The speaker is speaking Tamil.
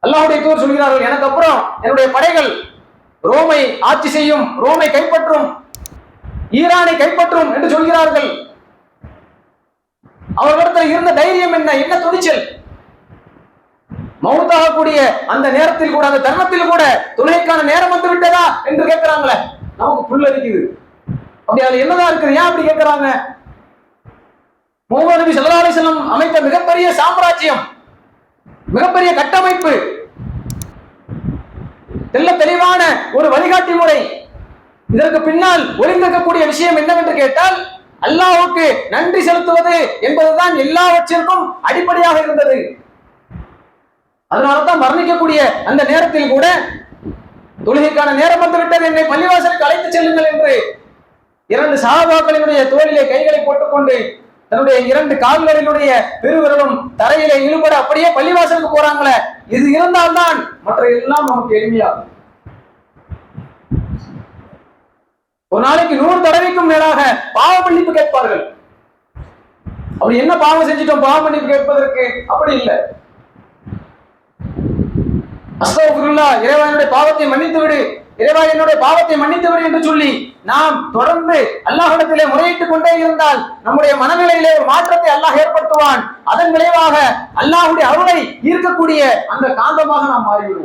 அல்லாஹ்வுடைய தூதர் சொல்கிறார்கள், எனக்கு அப்புறம் என்னுடைய படைகள் ரோமை ஆட்சி செய்யும், ரோமை கைப்பற்றும், ஈரானை கைப்பற்றும் என்று சொல்கிறார்கள். அவர்களிடத்தில் இருந்த தைரியம் என்ன, என்ன துணிச்சல்! மௌத்தாகக்கூடிய அந்த நேரத்தில் கூட, அந்த தருணத்தில் கூட தொழுகைக்கான நேரம் வந்து விட்டதா என்று கேட்கிறாங்களே, நமக்கு புல் அரிக்குது. அப்படி அதுல என்னதான் இருக்குது? ஏன் அப்படி கேட்கிறாங்க? முஹம்மது நபி ஸல்லல்லாஹு அலைஹி வஸல்லம் அமைத்த மிகப்பெரிய சாம்ராஜ்யம், மிகப்பெரிய கட்டமைப்பு, தெல்ல தெளிவான ஒரு வழிகாட்டி முறை. இதற்கு பின்னால் ஒளிந்திருக்கக்கூடிய விஷயம் என்னவென்று கேட்டால், அல்லாஹ்வுக்கு நன்றி செலுத்துவது என்பதுதான் எல்லாவற்றிற்கும் அடிப்படையாக இருந்தது. அதனால்தான் மரணிக்கக்கூடிய அந்த நேரத்தில் கூட தொழுகைக்கான நேரம் வந்து விட்டது, என்னை பள்ளிவாசலுக்கு அழைத்து செல்லுங்கள் என்று இரண்டு சஹாபாக்களினுடைய தோளிலே கைகளை போட்டுக்கொண்டு தன்னுடைய இரண்டு கால்களினுடைய பெருவிரலும் தரையிலே இழுபட அப்படியே பள்ளிவாசலுக்கு போறாங்களே, இது இருந்தால்தான் மற்ற எல்லாம் நமக்கு எளிமையாகும். ஒரு நாளைக்கு 100 தடவைக்கும் மேலாக பாவ மன்னிப்பு கேட்பார்கள். அப்படி என்ன பாவம் செஞ்சிட்டோம் பாவ மன்னிப்பு கேட்பதற்கு? அப்படி இல்லை. அஸ்தக்ஃபிருல்லாஹ், இறைவா என்னுடைய பாவத்தை மன்னித்து விடு, இறைவா என்னுடைய பாவத்தை மன்னித்து விடு என்று சொல்லி நாம் தொடர்ந்து அல்லாஹ்விடத்திலே முறையிட்டுக் கொண்டே இருந்தால் நம்முடைய மனநிலையிலே ஒரு மாற்றத்தை அல்லாஹ் ஏற்படுத்துவான். அதன் விளைவாக அல்லாஹ்வுடைய அருளை ஈர்க்கக்கூடிய அந்த காந்தமாக நாம் மாறிவிடுவோம்.